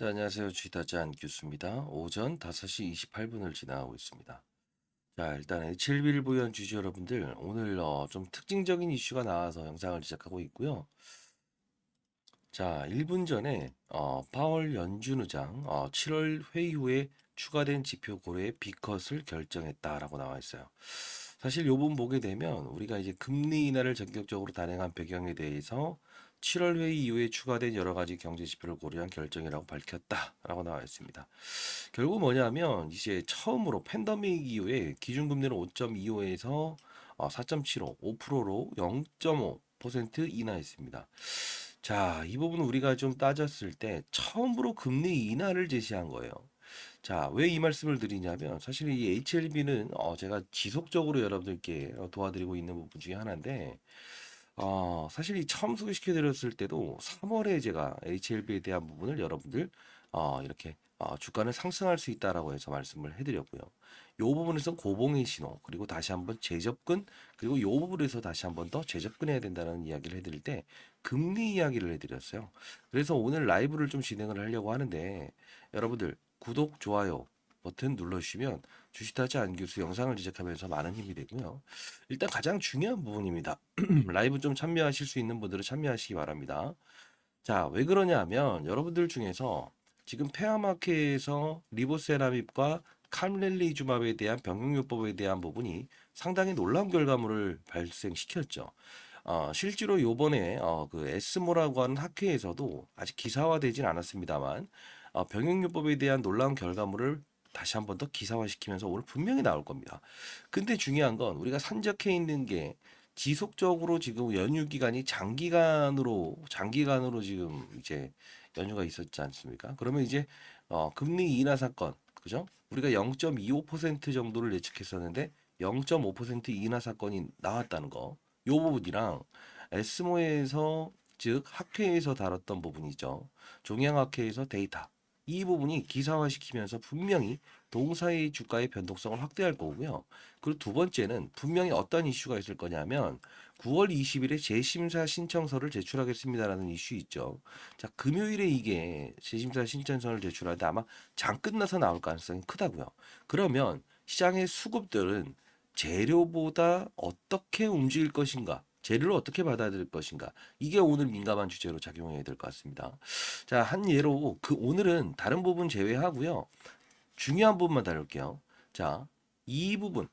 네, 안녕하세요. 주식타짜 교수입니다. 오전 5시 28분을 지나고 있습니다. 자, 일단 H1B를 보유한 주주 여러분들, 오늘 좀 특징적인 이슈가 나와서 영상을 시작하고 있고요. 자, 1분 전에 파월 연준 의장 7월 회의 후에 추가된 지표 고려에 B컷을 결정했다라고 나와 있어요. 사실 요 부분 보게 되면 우리가 이제 금리 인하를 전격적으로 단행한 배경에 대해서 7월 회의 이후에 추가된 여러 가지 경제 지표를 고려한 결정이라고 밝혔다라고 나와 있습니다. 결국 뭐냐면 이제 처음으로 팬데믹 이후에 기준금리를 5.25에서 4.75, 5%로 0.5% 인하했습니다. 자, 이 부분 우리가 좀 따졌을 때 처음으로 금리 인하를 제시한 거예요. 자, 왜 이 말씀을 드리냐면 사실 이 HLB는 제가 지속적으로 여러분들께 도와드리고 있는 부분 중에 하나인데 사실 이 처음 소개시켜 드렸을 때도 3월에 제가 HLB에 대한 부분을 여러분들 이렇게 주가는 상승할 수 있다라고 해서 말씀을 해드렸고요. 요 부분에서 고봉의 신호 그리고 다시 한번 재접근 그리고 요 부분에서 다시 한번 더 재접근해야 된다는 이야기를 해드릴 때 금리 이야기를 해드렸어요. 그래서 오늘 라이브를 좀 진행을 하려고 하는데 여러분들 구독 좋아요 버튼 눌러주시면 주식타짜 안교수 영상을 제작하면서 많은 힘이 되고요. 일단 가장 중요한 부분입니다. 라이브 좀 참여하실 수 있는 분들은 참여하시기 바랍니다. 자, 왜 그러냐 하면 여러분들 중에서 지금 페어마켓에서 리보세라밉과 캄렐리주맙에 대한 병용요법에 대한 부분이 상당히 놀라운 결과물을 발생시켰죠. 실제로 요번에 그 에스모라고 하는 학회에서도 아직 기사화되진 않았습니다만 병용요법에 대한 놀라운 결과물을 다시 한번 더 기사화시키면서 오늘 분명히 나올 겁니다. 근데 중요한 건 우리가 산적해 있는 게 지속적으로 지금 연휴 기간이 장기간으로 지금 이제 연휴가 있었지 않습니까? 그러면 이제 금리 인하 사건, 그죠? 우리가 0.25% 정도를 예측했었는데 0.5% 인하 사건이 나왔다는 거. 요 부분이랑 에스모에서 즉 학회에서 다뤘던 부분이죠. 종양학회에서 데이터. 이 부분이 기사화시키면서 분명히 동사의 주가의 변동성을 확대할 거고요. 그리고 두 번째는 분명히 어떤 이슈가 있을 거냐면 9월 20일에 재심사 신청서를 제출하겠습니다라는 이슈 있죠. 자, 금요일에 이게 재심사 신청서를 제출하는데 아마 장 끝나서 나올 가능성이 크다고요. 그러면 시장의 수급들은 재료보다 어떻게 움직일 것인가? 재료를 어떻게 받아들일 것인가? 이게 오늘 민감한 주제로 작용해야 될 것 같습니다. 자, 한 예로 오늘은 다른 부분 제외하고요. 중요한 부분만 다룰게요. 자, 이 부분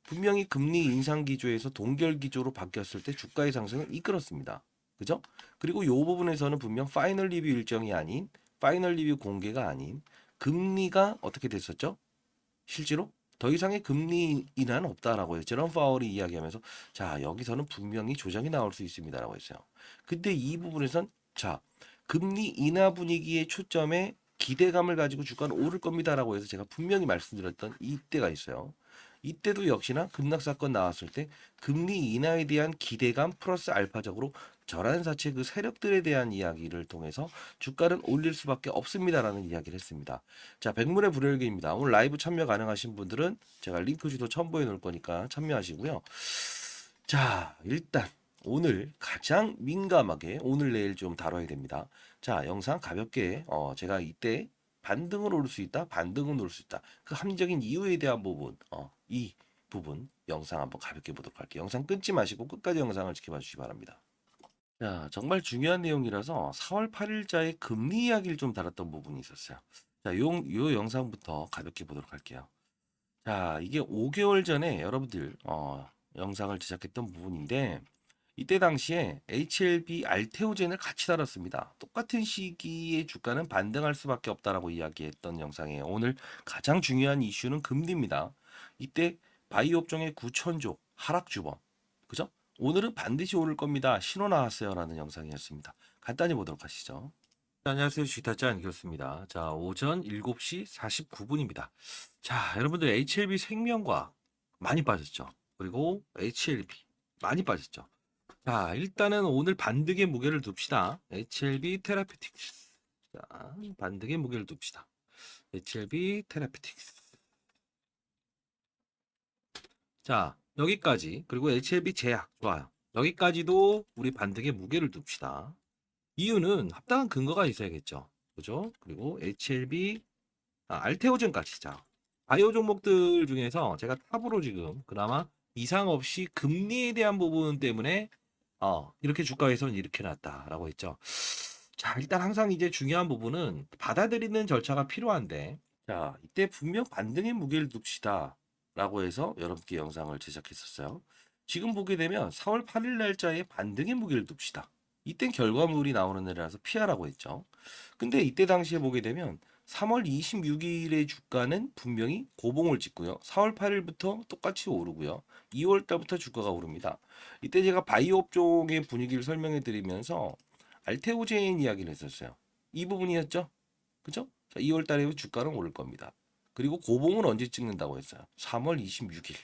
분명히 금리 인상 기조에서 동결 기조로 바뀌었을 때 주가의 상승을 이끌었습니다. 그죠? 그리고 이 부분에서는 분명 파이널 리뷰 일정이 아닌 파이널 리뷰 공개가 아닌 금리가 어떻게 됐었죠? 실제로 더 이상의 금리 인하는 없다라고 해요. 제롬 파월이 이야기하면서 자, 여기서는 분명히 조정이 나올 수 있습니다라고 했어요. 근데 이 부분에선 자, 금리 인하 분위기의 초점에 기대감을 가지고 주가는 오를 겁니다라고 해서 제가 분명히 말씀드렸던 이때가 있어요. 이때도 역시나 급락 사건 나왔을 때 금리 인하에 대한 기대감 플러스 알파적으로 절한사채 그 세력들에 대한 이야기를 통해서 주가는 올릴 수밖에 없습니다라는 이야기를 했습니다. 자, 백문의 불여일견입니다. 오늘 라이브 참여 가능하신 분들은 제가 링크 주도 첨부해 놓을 거니까 참여하시고요. 자, 일단 오늘 가장 민감하게 오늘 내일 좀 다뤄야 됩니다. 자, 영상 가볍게 제가 이때 반등을 오를 수 있다, 반등은 오를 수 있다. 그 합리적인 이유에 대한 부분, 이 부분 영상 한번 가볍게 보도록 할게요. 영상 끊지 마시고 끝까지 영상을 지켜봐 주시기 바랍니다. 자, 정말 중요한 내용이라서 4월 8일자의 금리 이야기를 좀 다뤘던 부분이 있었어요. 자, 요 영상부터 가볍게 보도록 할게요. 자, 이게 5개월 전에 여러분들 영상을 제작했던 부분인데 이때 당시에 HLB 알테오젠을 같이 다뤘습니다. 똑같은 시기에 주가는 반등할 수밖에 없다라고 이야기했던 영상이에요. 오늘 가장 중요한 이슈는 금리입니다. 이때 바이오 업종의 9천조 하락 주범. 그죠? 오늘은 반드시 오를 겁니다. 신호 나왔어요라는 영상이었습니다. 간단히 보도록 하시죠. 네, 안녕하세요. 주식타짜 안겼습니다. 자, 오전 7시 49분입니다. 자, 여러분들 HLB 생명과학 많이 빠졌죠. 그리고 HLB 많이 빠졌죠. 자, 일단은 오늘 반등의 무게를 둡시다. HLB 테라피틱스. 자, 반등의 무게를 둡시다. HLB 테라피틱스. 자, 여기까지. 그리고 HLB 제약. 좋아요. 여기까지도 우리 반등의 무게를 둡시다. 이유는 합당한 근거가 있어야겠죠. 그죠? 그리고 HLB, 알테오젠까지. 자, 바이오 종목들 중에서 제가 탑으로 지금 그나마 이상 없이 금리에 대한 부분 때문에 이렇게 주가 회선을 이렇게 놨다라고 했죠. 자, 일단 항상 이제 중요한 부분은 받아들이는 절차가 필요한데, 자, 이때 분명 반등의 무게를 둡시다라고 해서 여러분께 영상을 제작했었어요. 지금 보게 되면 4월 8일 날짜에 반등의 무게를 둡시다. 이땐 결과물이 나오는 날이라서 피하라고 했죠. 근데 이때 당시에 보게 되면 3월 26일의 주가는 분명히 고봉을 찍고요. 4월 8일부터 똑같이 오르고요. 2월 달부터 주가가 오릅니다. 이때 제가 바이오 업종의 분위기를 설명해 드리면서 알테오제인 이야기를 했었어요. 이 부분이었죠. 그죠? 자, 2월 달에 주가는 오를 겁니다. 그리고 고봉은 언제 찍는다고 했어요? 3월 26일.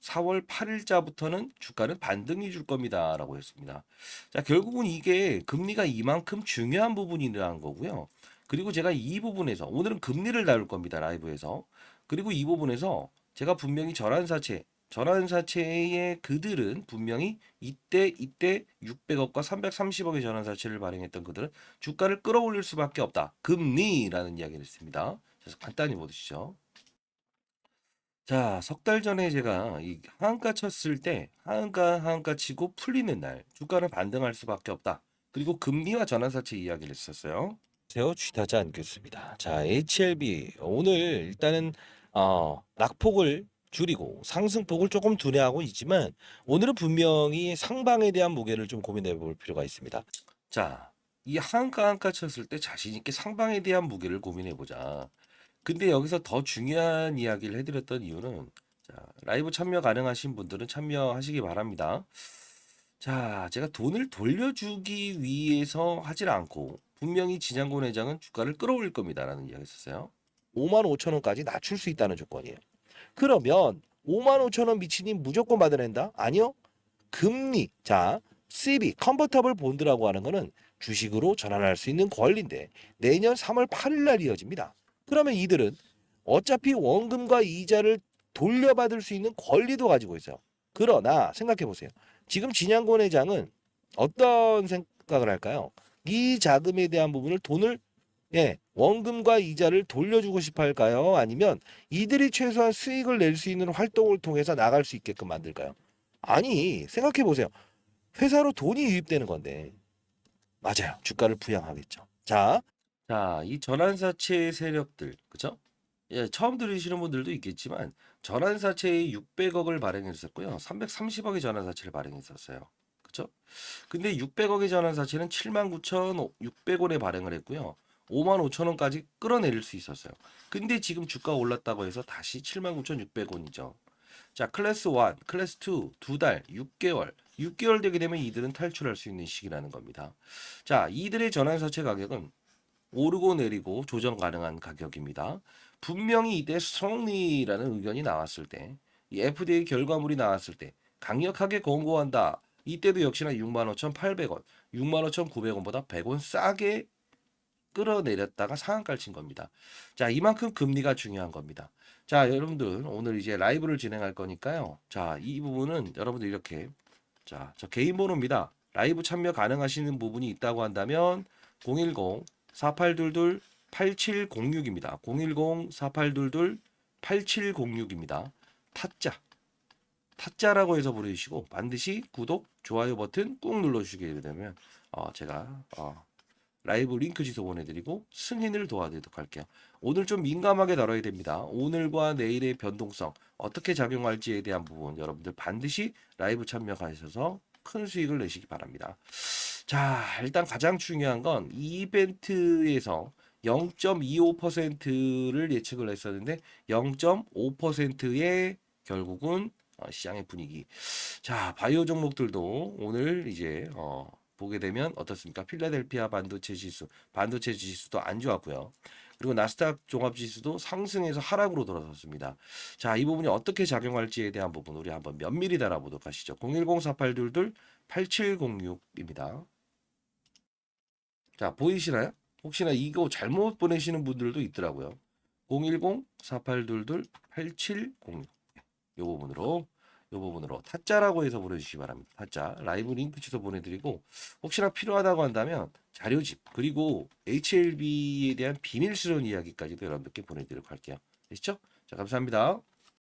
4월 8일자부터는 주가는 반등이 줄 겁니다라고 했습니다. 자, 결국은 이게 금리가 이만큼 중요한 부분이라는 거고요. 그리고 제가 이 부분에서 오늘은 금리를 다룰 겁니다. 라이브에서. 그리고 이 부분에서 제가 분명히 전환사채의 그들은 분명히 이때 600억과 330억의 전환사채를 발행했던 그들은 주가를 끌어올릴 수밖에 없다. 금리라는 이야기를 했습니다. 그래서 간단히 보시죠. 자, 석 달 전에 제가 이 하한가 쳤을 때 하한가 치고 풀리는 날 주가는 반등할 수밖에 없다. 그리고 금리와 전환사채 이야기를 했었어요. 세요 취하지 않겠습니다. 자, HLB 오늘 일단은 낙폭을 줄이고 상승폭을 조금 두뇌하고 있지만 오늘은 분명히 상방에 대한 무게를 좀 고민해 볼 필요가 있습니다. 자, 이 하한가 쳤을 때 자신 있게 상방에 대한 무게를 고민해 보자. 근데 여기서 더 중요한 이야기를 해드렸던 이유는 자, 라이브 참여 가능하신 분들은 참여하시기 바랍니다. 자, 제가 돈을 돌려주기 위해서 하질 않고 분명히 진양곤 회장은 주가를 끌어올릴 겁니다라는 이야기 했었어요. 5만 5천 원까지 낮출 수 있다는 조건이에요. 그러면 5만 5천 원 미치니 무조건 받아낸다? 아니요. 금리, 자, CB, 컨버터블 본드라고 하는 거는 주식으로 전환할 수 있는 권리인데 내년 3월 8일 날 이어집니다. 그러면 이들은 어차피 원금과 이자를 돌려받을 수 있는 권리도 가지고 있어요. 그러나 생각해 보세요. 지금 진양권 회장은 어떤 생각을 할까요? 이 자금에 대한 부분을 돈을 원금과 이자를 돌려주고 싶어 할까요? 아니면 이들이 최소한 수익을 낼 수 있는 활동을 통해서 나갈 수 있게끔 만들까요? 아니, 생각해 보세요. 회사로 돈이 유입되는 건데. 맞아요. 주가를 부양하겠죠. 자, 이 전환사채 세력들, 그죠? 예, 처음 들으시는 분들도 있겠지만 전환사채에 600억을 발행했었고요. 330억의 전환사채를 발행했었어요. 그죠? 근데 600억의 전환사채는 79,600원에 발행을 했고요. 5만 5천 원까지 끌어내릴 수 있었어요. 근데 지금 주가가 올랐다고 해서 다시 79,600원이죠. 자, 클래스 1, 클래스 2, 2달, 6개월. 6개월 되게 되면 이들은 탈출할 수 있는 시기라는 겁니다. 자, 이들의 전환사채 가격은 오르고 내리고 조정 가능한 가격입니다. 분명히 이때 스트롱리라는 의견이 나왔을 때, 이 FDA 결과물이 나왔을 때 강력하게 권고한다. 이때도 역시나 65,800원, 65,900원보다 100원 싸게 끌어내렸다가 상한가를 친 겁니다. 자, 이만큼 금리가 중요한 겁니다. 자, 여러분들 오늘 이제 라이브를 진행할 거니까요. 자, 이 부분은 여러분들 이렇게 자, 저 개인 번호입니다. 라이브 참여 가능하시는 부분이 있다고 한다면 010-4822-8706입니다. 010-4822-8706입니다. 타짜라고 해서 부르시고 반드시 구독, 좋아요 버튼 꾹 눌러주시게 되면 제가 라이브 링크 주소 보내드리고 승인을 도와드리도록 할게요. 오늘 좀 민감하게 다뤄야 됩니다. 오늘과 내일의 변동성 어떻게 작용할지에 대한 부분 여러분들 반드시 라이브 참여하셔서 큰 수익을 내시기 바랍니다. 자, 일단 가장 중요한 건 이 이벤트에서 0.25%를 예측을 했었는데 0.5%의 결국은 시장의 분위기. 자, 바이오 종목들도 오늘 이제 보게 되면 어떻습니까? 필라델피아 반도체 지수도 안 좋았고요. 그리고 나스닥 종합 지수도 상승해서 하락으로 돌아섰습니다. 자, 이 부분이 어떻게 작용할지에 대한 부분 우리 한번 면밀히 달아보도록 하시죠. 010-4822-8706입니다. 자, 보이시나요? 혹시나 이거 잘못 보내시는 분들도 있더라고요. 010-4822-8706. 이 부분으로 이 부분으로 타짜라고 해서 보내주시기 바랍니다. 타짜 라이브 링크 주소 보내드리고 혹시나 필요하다고 한다면 자료집 그리고 HLB에 대한 비밀스러운 이야기까지도 여러분들께 보내드리도록 할게요. 되시죠? 자, 감사합니다.